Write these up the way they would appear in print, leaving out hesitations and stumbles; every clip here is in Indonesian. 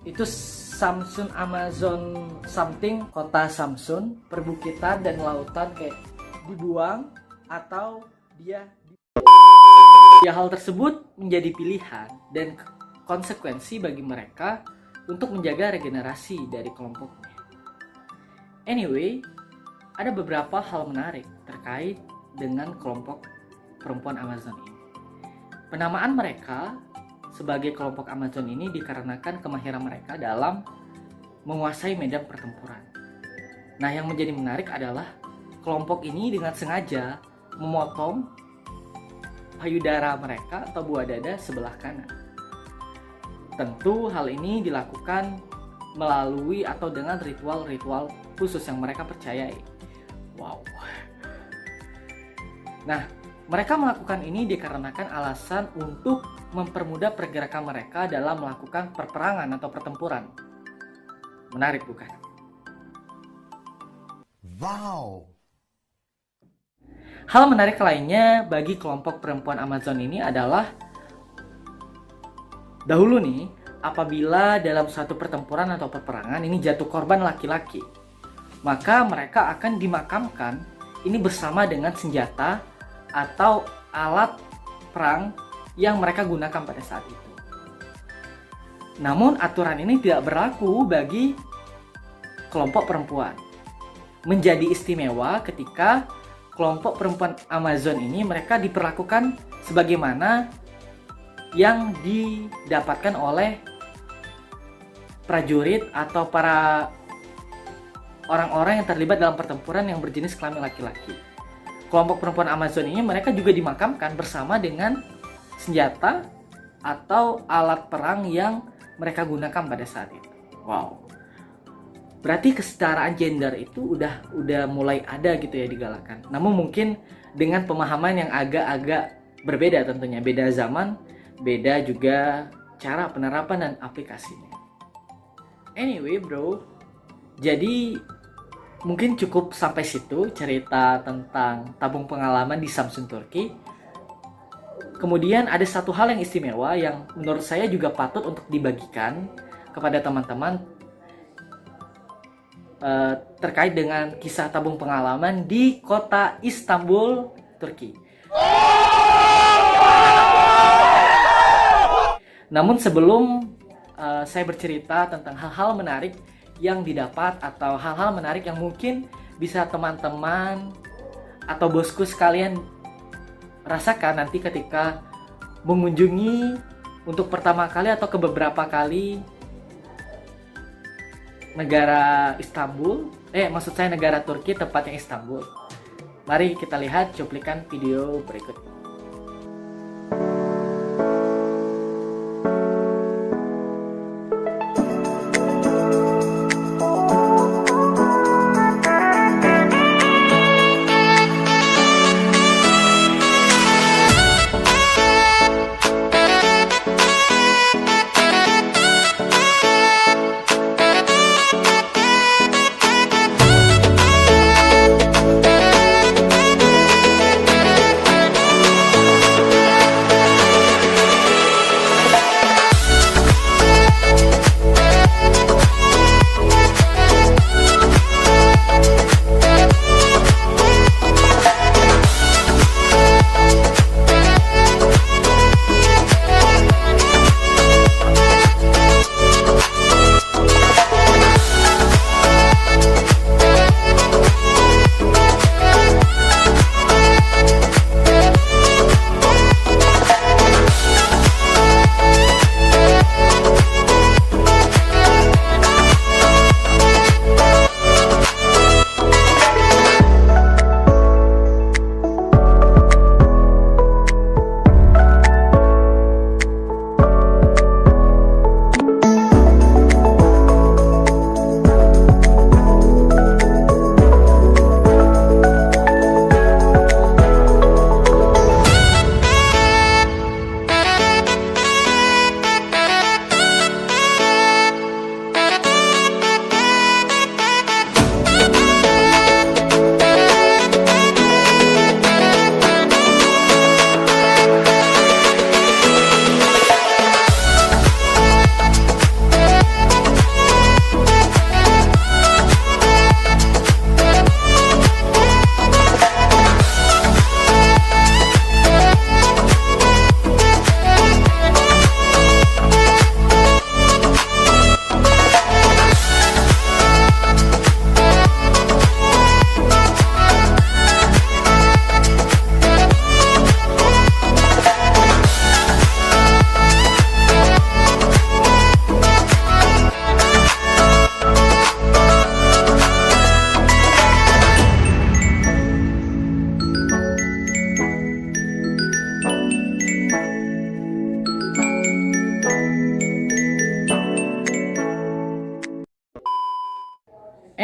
itu Samsun Amazon something, kota Samsun, perbukitan dan lautan kayak dibuang atau dia ya, hal tersebut menjadi pilihan dan konsekuensi bagi mereka untuk menjaga regenerasi dari kelompoknya. Anyway, ada beberapa hal menarik terkait dengan kelompok perempuan Amazon ini. Penamaan mereka sebagai kelompok Amazon ini dikarenakan kemahiran mereka dalam menguasai medan pertempuran. Nah, yang menjadi menarik adalah kelompok ini dengan sengaja memotong payudara mereka atau buah dada sebelah kanan. Tentu hal ini dilakukan melalui atau dengan ritual-ritual khusus yang mereka percayai. Wow. Nah, mereka melakukan ini dikarenakan alasan untuk mempermudah pergerakan mereka dalam melakukan perperangan atau pertempuran. Menarik bukan? Wow. Hal menarik lainnya bagi kelompok perempuan Amazon ini adalah dahulu nih, apabila dalam suatu pertempuran atau peperangan ini jatuh korban laki-laki, maka mereka akan dimakamkan ini bersama dengan senjata atau alat perang yang mereka gunakan pada saat itu. Namun aturan ini tidak berlaku bagi kelompok perempuan. Menjadi istimewa ketika kelompok perempuan Amazon ini mereka diperlakukan sebagaimana yang didapatkan oleh prajurit atau para orang-orang yang terlibat dalam pertempuran yang berjenis kelamin laki-laki. Kelompok perempuan Amazon ini mereka juga dimakamkan bersama dengan senjata atau alat perang yang mereka gunakan pada saat itu. Wow. Berarti kesetaraan gender itu udah mulai ada gitu ya digalakan. Namun mungkin dengan pemahaman yang agak-agak berbeda tentunya, beda zaman, beda juga cara penerapan dan aplikasinya. Anyway bro, jadi mungkin cukup sampai situ cerita tentang tabung pengalaman di Samsun Turki. Kemudian ada satu hal yang istimewa yang menurut saya juga patut untuk dibagikan kepada teman-teman terkait dengan kisah tabung pengalaman di kota Istanbul, Turki. Namun sebelum saya bercerita tentang hal-hal menarik yang didapat atau hal-hal menarik yang mungkin bisa teman-teman atau bosku sekalian rasakan nanti ketika mengunjungi untuk pertama kali atau ke beberapa kali negara Istanbul, maksud saya negara Turki, tepatnya Istanbul. Mari kita lihat cuplikan video berikut.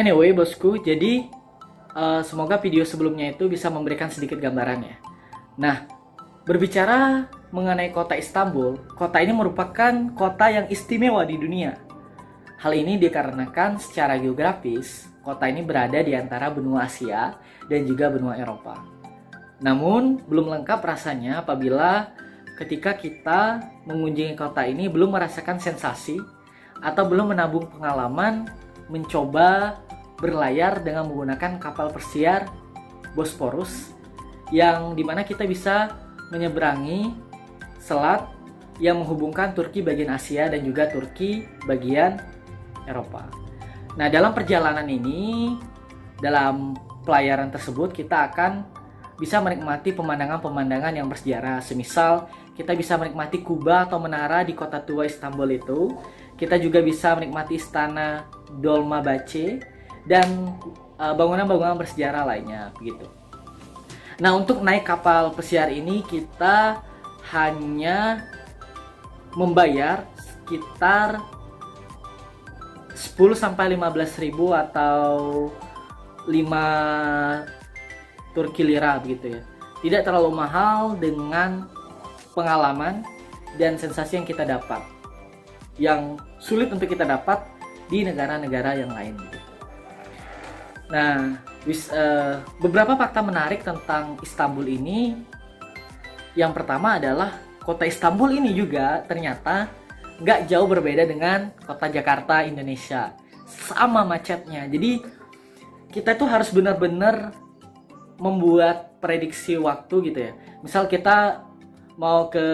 Anyway bosku, jadi semoga video sebelumnya itu bisa memberikan sedikit gambaran ya. Nah, berbicara mengenai kota Istanbul, kota ini merupakan kota yang istimewa di dunia. Hal ini dikarenakan secara geografis, kota ini berada di antara benua Asia dan juga benua Eropa. Namun, belum lengkap rasanya apabila ketika kita mengunjungi kota ini belum merasakan sensasi atau belum menabung pengalaman mencoba berlayar dengan menggunakan kapal persiar Bosporus, yang dimana kita bisa menyeberangi selat yang menghubungkan Turki bagian Asia dan juga Turki bagian Eropa. Nah, dalam perjalanan ini, dalam pelayaran tersebut kita akan bisa menikmati pemandangan-pemandangan yang bersejarah. Semisal kita bisa menikmati Kuba atau menara di kota tua Istanbul itu. Kita juga bisa menikmati istana Dolmabahce dan bangunan-bangunan bersejarah lainnya begitu. Nah, untuk naik kapal pesiar ini kita hanya membayar sekitar 10 sampai 15.000 atau 5 Turki lira begitu ya. Tidak terlalu mahal dengan pengalaman dan sensasi yang kita dapat, yang sulit untuk kita dapat di negara-negara yang lain. Nah, beberapa fakta menarik tentang Istanbul ini. Yang pertama adalah kota Istanbul ini juga ternyata nggak jauh berbeda dengan kota Jakarta, Indonesia. Sama macetnya. Jadi kita tuh harus benar-benar membuat prediksi waktu gitu ya. Misal kita mau ke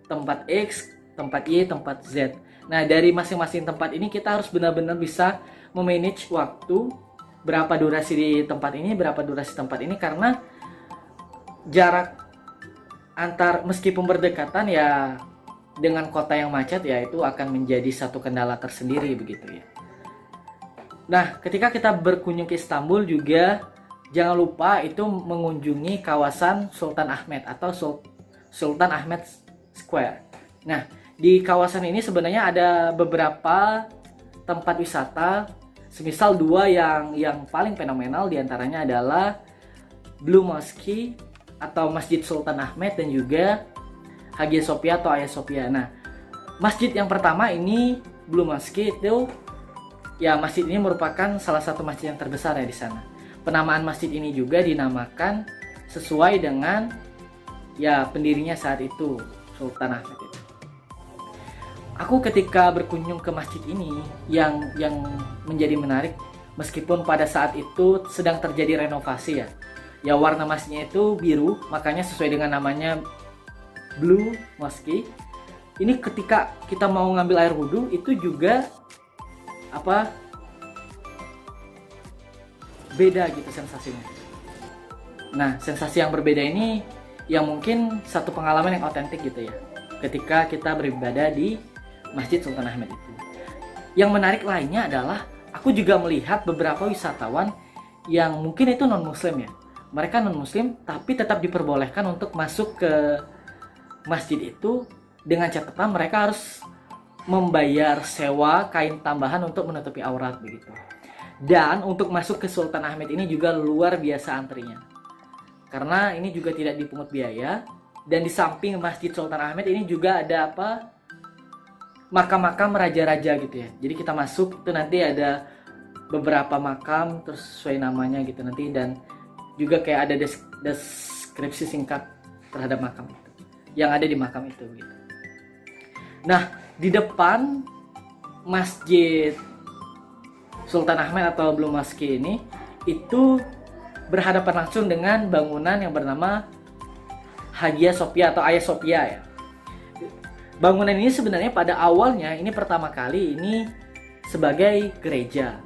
tempat X, tempat Y, tempat Z. Nah, dari masing-masing tempat ini kita harus benar-benar bisa memanage waktu, berapa durasi di tempat ini, berapa durasi tempat ini, karena jarak antar meskipun berdekatan ya dengan kota yang macet ya itu akan menjadi satu kendala tersendiri begitu ya. Nah, ketika kita berkunjung ke Istanbul juga jangan lupa itu mengunjungi kawasan Sultan Ahmet atau Sultan Ahmet Square. Nah, di kawasan ini sebenarnya ada beberapa tempat wisata, semisal dua yang paling fenomenal diantaranya adalah Blue Mosque atau Masjid Sultan Ahmet dan juga Hagia Sophia atau Hagia Sophia. Nah, masjid yang pertama ini Blue Mosque itu ya, masjid ini merupakan salah satu masjid yang terbesar ya di sana. Penamaan masjid ini juga dinamakan sesuai dengan ya pendirinya saat itu, Sultan Ahmet itu. Aku ketika berkunjung ke masjid ini yang menjadi menarik, meskipun pada saat itu sedang terjadi renovasi ya. Ya, warna masjidnya itu biru, makanya sesuai dengan namanya Blue Mosque. Ini ketika kita mau ngambil air wudhu itu juga beda gitu sensasinya. Nah, sensasi yang berbeda ini yang mungkin satu pengalaman yang otentik gitu ya, ketika kita beribadah di Masjid Sultan Ahmet itu. Yang menarik lainnya adalah aku juga melihat beberapa wisatawan yang mungkin itu non muslim ya. Mereka non muslim tapi tetap diperbolehkan untuk masuk ke masjid itu dengan catatan mereka harus membayar sewa kain tambahan untuk menutupi aurat begitu. Dan untuk masuk ke Sultan Ahmet ini juga luar biasa antrinya, karena ini juga tidak dipungut biaya. Dan di samping Masjid Sultan Ahmet ini juga ada makam-makam raja-raja gitu ya. Jadi kita masuk itu nanti ada beberapa makam terus sesuai namanya gitu nanti, dan juga kayak ada deskripsi singkat terhadap makam itu yang ada di makam itu gitu. Nah, di depan Masjid Sultan Ahmet atau Blue Mosque ini itu berhadapan langsung dengan bangunan yang bernama Hagia Sophia atau Hagia Sophia ya. Bangunan ini sebenarnya pada awalnya ini pertama kali ini sebagai gereja.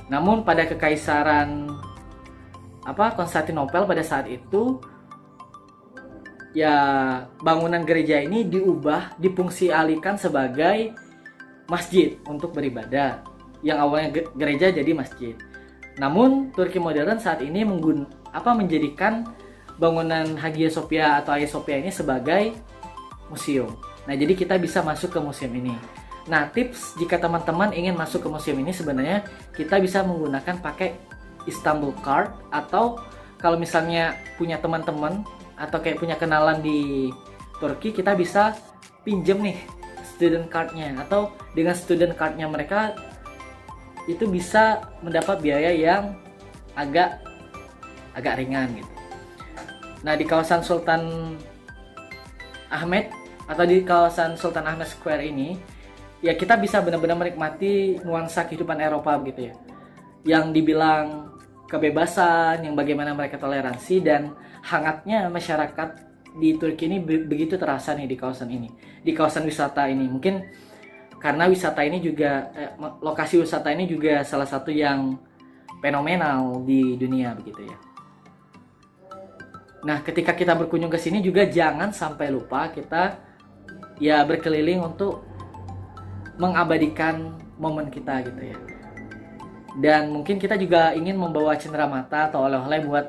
Namun pada kekaisaran Konstantinopel pada saat itu ya bangunan gereja ini diubah, difungsi alihkan sebagai masjid untuk beribadah. Yang awalnya gereja jadi masjid. Namun Turki modern saat ini menjadikan bangunan Hagia Sophia atau Hagia Sophia ini sebagai museum. Nah, jadi kita bisa masuk ke museum ini. Nah, tips jika teman-teman ingin masuk ke museum ini sebenarnya kita bisa menggunakan pakai Istanbul Card, atau kalau misalnya punya teman-teman atau kayak punya kenalan di Turki, kita bisa pinjem nih student cardnya, atau dengan student cardnya mereka itu bisa mendapat biaya yang agak ringan gitu. Nah, di kawasan Sultan Ahmed atau di kawasan Sultan Ahmed Square ini ya kita bisa benar-benar menikmati nuansa kehidupan Eropa begitu ya, yang dibilang kebebasan, yang bagaimana mereka toleransi dan hangatnya masyarakat di Turki ini begitu terasa nih di kawasan ini, di kawasan wisata ini. Mungkin karena wisata ini juga lokasi wisata ini juga salah satu yang fenomenal di dunia begitu ya. Nah, ketika kita berkunjung ke sini juga jangan sampai lupa kita ya berkeliling untuk mengabadikan momen kita gitu ya. Dan mungkin kita juga ingin membawa cenderamata atau oleh-oleh buat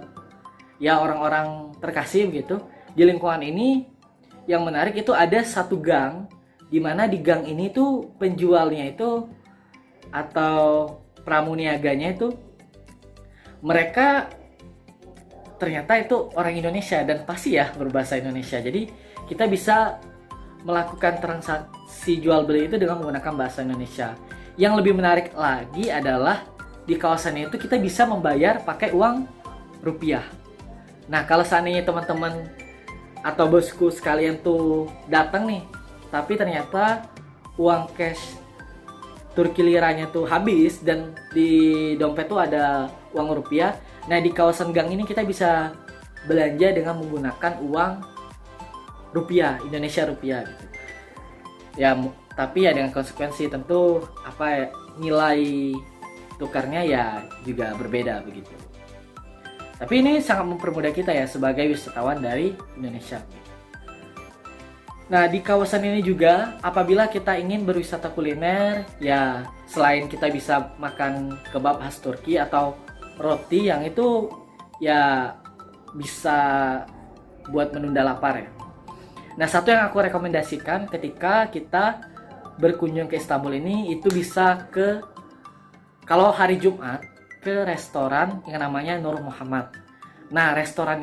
ya orang-orang terkasih gitu. Di lingkungan ini yang menarik itu ada satu gang, di mana di gang ini tuh penjualnya itu atau pramuniaganya itu mereka ternyata itu orang Indonesia dan pasti ya berbahasa Indonesia. Jadi kita bisa melakukan transaksi jual beli itu dengan menggunakan bahasa Indonesia. Yang lebih menarik lagi adalah di kawasan itu kita bisa membayar pakai uang rupiah. Nah, kalau seandainya teman-teman atau bosku sekalian tuh datang nih, tapi ternyata uang cash Turki liranya tuh habis dan di dompet tuh ada uang rupiah. Nah, di kawasan gang ini kita bisa belanja dengan menggunakan uang rupiah, Indonesia rupiah gitu. Ya, tapi ya dengan konsekuensi tentu nilai tukarnya ya juga berbeda begitu. Tapi ini sangat mempermudah kita ya sebagai wisatawan dari Indonesia. Nah, di kawasan ini juga apabila kita ingin berwisata kuliner, ya selain kita bisa makan kebab khas Turki atau roti yang itu ya bisa buat menunda lapar ya. Nah, satu yang aku rekomendasikan ketika kita berkunjung ke Istanbul ini itu bisa kalau hari Jumat ke restoran yang namanya Nur Muhammad. Nah, restoran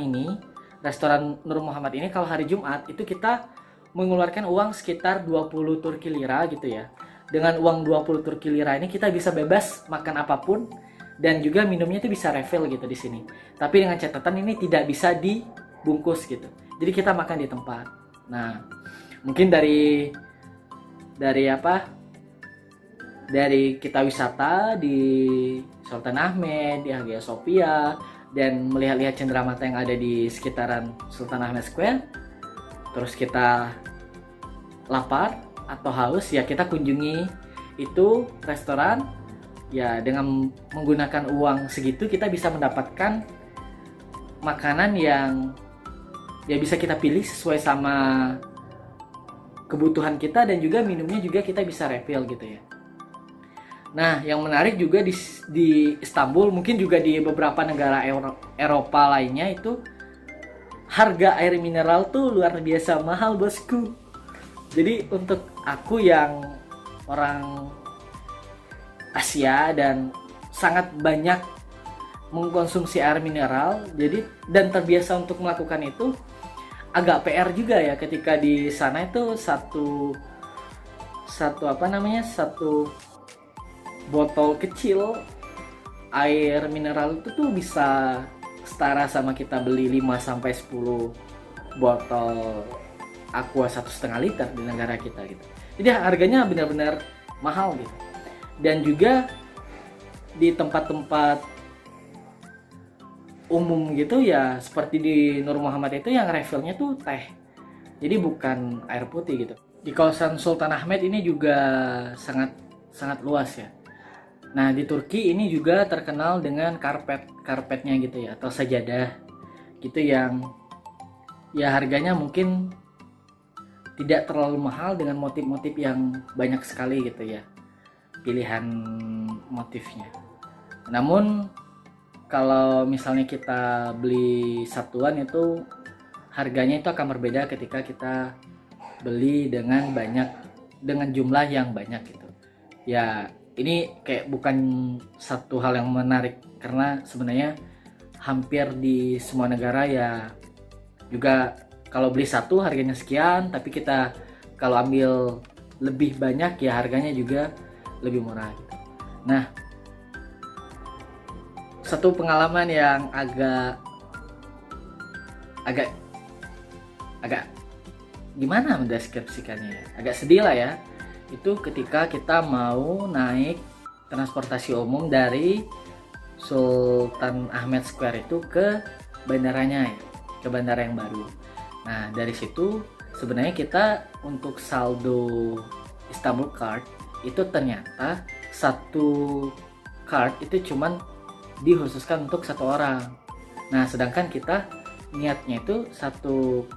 Nur Muhammad ini kalau hari Jumat itu kita mengeluarkan uang sekitar 20 Turki lira gitu ya. Dengan uang 20 Turki lira ini kita bisa bebas makan apapun dan juga minumnya itu bisa refill gitu di sini. Tapi dengan catatan ini tidak bisa dibungkus gitu. Jadi kita makan di tempat. Nah, mungkin dari kita wisata di Sultan Ahmed, di Hagia Sophia, dan melihat-lihat cenderamata yang ada di sekitaran Sultan Ahmed Square, terus kita lapar atau haus ya kita kunjungi itu restoran ya. Dengan menggunakan uang segitu kita bisa mendapatkan makanan yang ya bisa kita pilih sesuai sama kebutuhan kita dan juga minumnya juga kita bisa refill gitu ya. Nah, yang menarik juga di Istanbul, mungkin juga di beberapa negara Eropa lainnya itu harga air mineral tuh luar biasa mahal bosku. Jadi untuk aku yang orang Asia dan sangat banyak mengkonsumsi air mineral, jadi dan terbiasa untuk melakukan itu, agak PR juga ya ketika di sana itu satu botol kecil air mineral itu tuh bisa setara sama kita beli 5-10 botol aqua 1,5 liter di negara kita gitu. Jadi harganya benar-benar mahal gitu. Dan juga di tempat-tempat umum gitu ya seperti di Nur Muhammad itu yang refillnya tuh teh, jadi bukan air putih gitu. Di kawasan Sultan Ahmed ini juga sangat luas ya. Nah, di Turki ini juga terkenal dengan karpetnya gitu ya, atau sajadah gitu yang ya harganya mungkin tidak terlalu mahal dengan motif-motif yang banyak sekali gitu ya pilihan motifnya. Namun kalau misalnya kita beli satuan itu harganya itu akan berbeda ketika kita beli dengan banyak dengan jumlah yang banyak gitu. Ya ini kayak bukan satu hal yang menarik karena sebenarnya hampir di semua negara ya juga kalau beli satu harganya sekian, tapi kita kalau ambil lebih banyak ya harganya juga lebih murah gitu. Nah, satu pengalaman yang agak gimana mendeskripsikannya ya, agak sedih lah ya, itu ketika kita mau naik transportasi umum dari Sultan Ahmed Square itu ke bandaranya ya, ke bandara yang baru. Nah dari situ sebenarnya kita untuk saldo Istanbul Card itu ternyata satu card itu cuman dikhususkan untuk satu orang. Nah sedangkan kita niatnya itu satu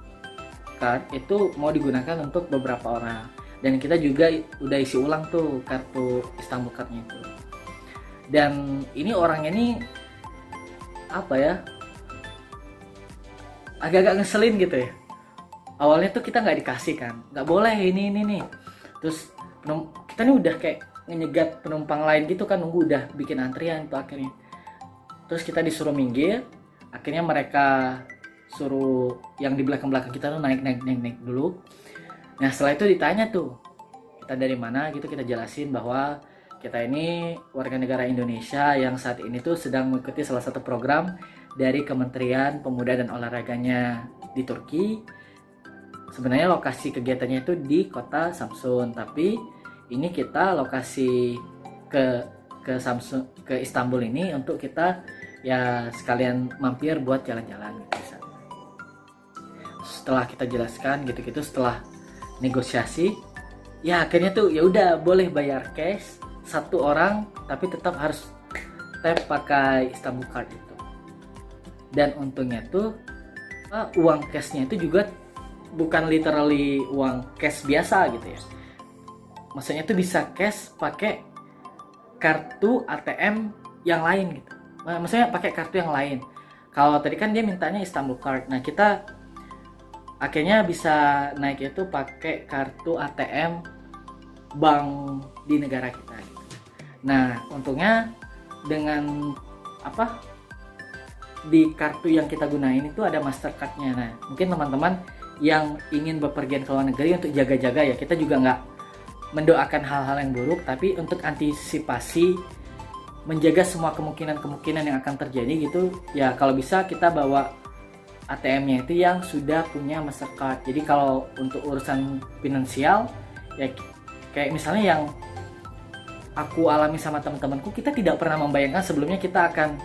card itu mau digunakan untuk beberapa orang, dan kita juga udah isi ulang tuh kartu Istanbul Cardnya itu. Dan ini orangnya ini apa ya, agak-agak ngeselin gitu ya. Awalnya tuh kita nggak dikasih kan, nggak boleh ini nih. Terus kita nih udah kayak ngejegat penumpang lain gitu kan, nunggu udah bikin antrian tuh akhirnya. Terus kita disuruh minggir, akhirnya mereka suruh yang di belakang kita tuh naik dulu. Nah setelah itu ditanya tuh kita dari mana gitu, kita jelasin bahwa kita ini warga negara Indonesia yang saat ini tuh sedang mengikuti salah satu program dari Kementerian Pemuda dan Olahraganya di Turki. Sebenarnya lokasi kegiatannya itu di kota Samsun, tapi ini kita lokasi ke Samsun, ke Istanbul ini untuk kita ya sekalian mampir buat jalan-jalan gitu. Setelah kita jelaskan gitu-gitu, setelah negosiasi ya akhirnya tuh ya udah boleh bayar cash satu orang, tapi tetap harus tap pakai Istanbul Card itu. Dan untungnya tuh uang cashnya itu juga bukan literally uang cash biasa gitu ya, maksudnya tuh bisa cash pakai kartu ATM yang lain gitu, maksudnya pakai kartu yang lain. Kalau tadi kan dia mintanya Istanbul Card, nah kita akhirnya bisa naik itu pakai kartu ATM bank di negara kita gitu. Nah untungnya dengan di kartu yang kita gunain itu ada Mastercard-nya. Nah mungkin teman-teman yang ingin bepergian ke luar negeri untuk jaga-jaga ya, kita juga nggak mendoakan hal-hal yang buruk, tapi untuk antisipasi menjaga semua kemungkinan yang akan terjadi gitu ya, kalau bisa kita bawa ATM-nya itu yang sudah punya Mastercard. Jadi kalau untuk urusan finansial ya kayak misalnya yang aku alami sama teman-temanku, kita tidak pernah membayangkan sebelumnya kita akan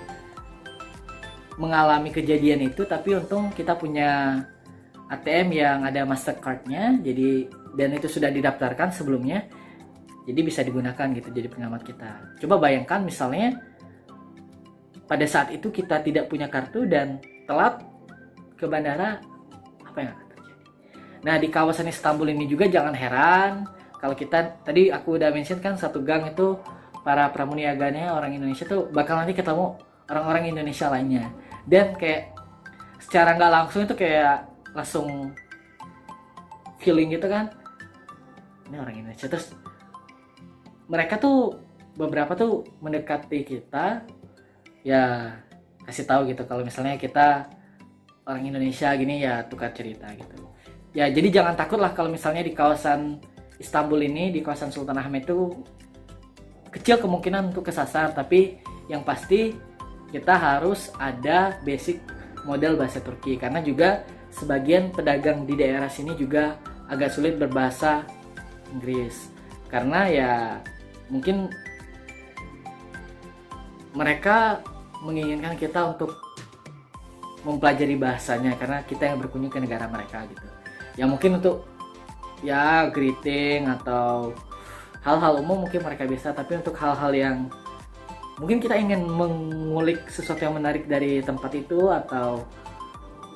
mengalami kejadian itu, tapi untung kita punya ATM yang ada Mastercard-nya, jadi dan itu sudah didaftarkan sebelumnya, jadi bisa digunakan gitu jadi pengamat kita. Coba bayangkan misalnya pada saat itu kita tidak punya kartu dan telat ke bandara, apa yang akan terjadi? Nah di kawasan Istanbul ini juga jangan heran kalau kita, tadi aku udah mention kan satu gang itu para pramuniaganya orang Indonesia tuh bakal nanti ketemu orang-orang Indonesia lainnya, dan kayak secara nggak langsung itu kayak langsung feeling gitu kan, ini orang Indonesia. Terus mereka tuh beberapa tuh mendekati kita ya, kasih tahu gitu kalau misalnya kita orang Indonesia gini ya, tukar cerita gitu ya. Jadi jangan takut lah kalau misalnya di kawasan Istanbul ini, di kawasan Sultan Ahmed tuh kecil kemungkinan untuk kesasar, tapi yang pasti kita harus ada basic model bahasa Turki, karena juga sebagian pedagang di daerah sini juga agak sulit berbahasa Inggris, karena ya mungkin mereka menginginkan kita untuk mempelajari bahasanya karena kita yang berkunjung ke negara mereka gitu. Ya mungkin untuk ya greeting atau hal-hal umum mungkin mereka bisa, tapi untuk hal-hal yang mungkin kita ingin mengulik sesuatu yang menarik dari tempat itu atau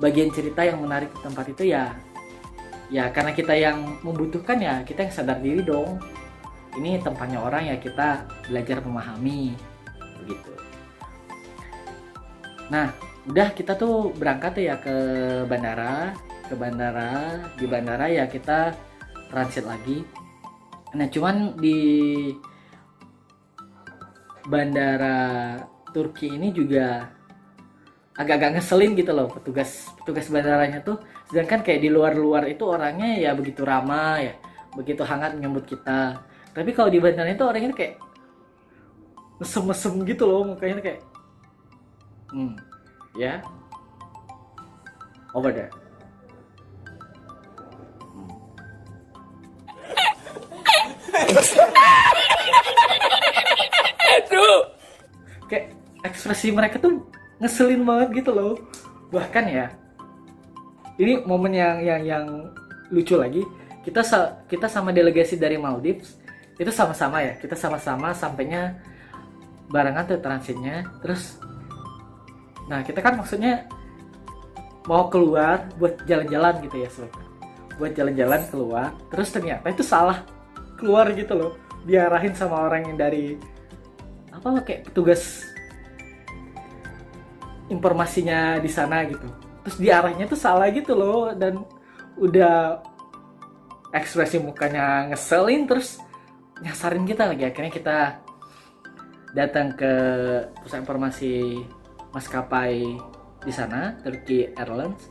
bagian cerita yang menarik di tempat itu ya karena kita yang membutuhkan ya kita yang sadar diri dong, ini tempatnya orang ya kita belajar memahami begitu. Nah udah kita tuh berangkat ya ke bandara, di bandara ya kita transit lagi. Nah cuman di bandara Turki ini juga agak-agak ngeselin gitu loh petugas bandaranya tuh. Sedangkan kayak di luar-luar itu orangnya ya begitu ramah ya, begitu hangat menyambut kita. Tapi kalau di bandara itu orangnya kayak mesem-mesem gitu loh, mukanya kayak ya over there. Kayak ekspresi mereka tuh ngeselin banget gitu loh. Bahkan ya ini momen yang lucu lagi, kita sama delegasi dari Maldives itu sama-sama ya, kita sama-sama sampainya barengan tuh transitnya. Terus nah kita kan maksudnya mau keluar buat jalan-jalan gitu ya sobat, buat jalan-jalan keluar, terus ternyata itu salah keluar gitu loh, diarahin sama orang yang dari apa kayak petugas informasinya di sana gitu. Terus diarahnya tuh salah gitu loh, dan udah ekspresi mukanya ngeselin, terus nyasarin kita lagi. Akhirnya kita datang ke pusat informasi maskapai di sana, Turkish Airlines.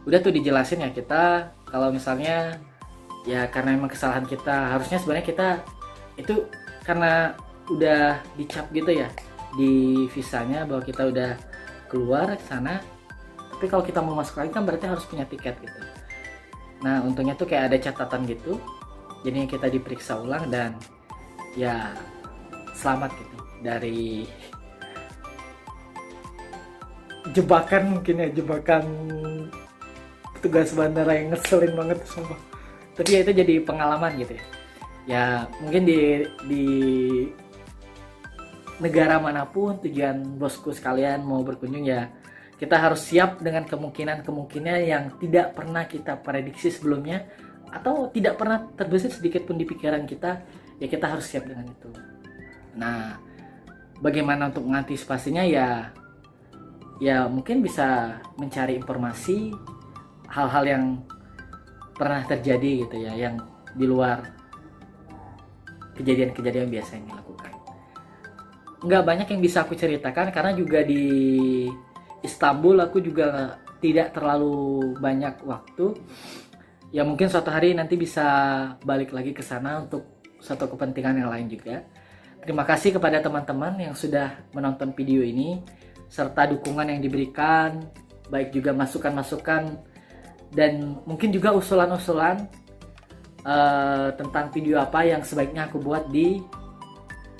Udah tuh dijelasin ya kita kalau misalnya ya karena emang kesalahan kita, harusnya sebenarnya kita itu karena udah dicap gitu ya di visanya bahwa kita udah keluar ke sana, tapi kalau kita mau masuk lagi kan berarti harus punya tiket gitu. Nah untungnya tuh kayak ada catatan gitu, jadinya kita diperiksa ulang dan ya selamat gitu dari jebakan, mungkin ya jebakan petugas bandara yang ngeselin banget sumpah. Tapi ya itu jadi pengalaman gitu ya. Ya mungkin di negara manapun tujuan bosku sekalian mau berkunjung ya, kita harus siap dengan kemungkinan yang tidak pernah kita prediksi sebelumnya atau tidak pernah terbesit sedikit pun di pikiran kita. Ya kita harus siap dengan itu. Nah bagaimana untuk mengantisipasinya ya mungkin bisa mencari informasi hal-hal yang pernah terjadi gitu ya, yang di luar kejadian-kejadian biasa yang dilakukan. Nggak banyak yang bisa aku ceritakan karena juga di Istanbul aku juga tidak terlalu banyak waktu. Ya mungkin suatu hari nanti bisa balik lagi ke sana untuk suatu kepentingan yang lain juga. Terima kasih kepada teman-teman yang sudah menonton video ini, serta dukungan yang diberikan, baik juga masukan-masukan dan mungkin juga usulan-usulan tentang video apa yang sebaiknya aku buat di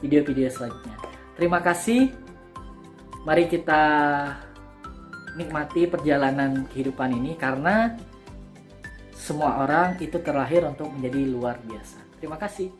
video-video selanjutnya. Terima kasih. Mari kita nikmati perjalanan kehidupan ini karena semua orang itu terlahir untuk menjadi luar biasa. Terima kasih.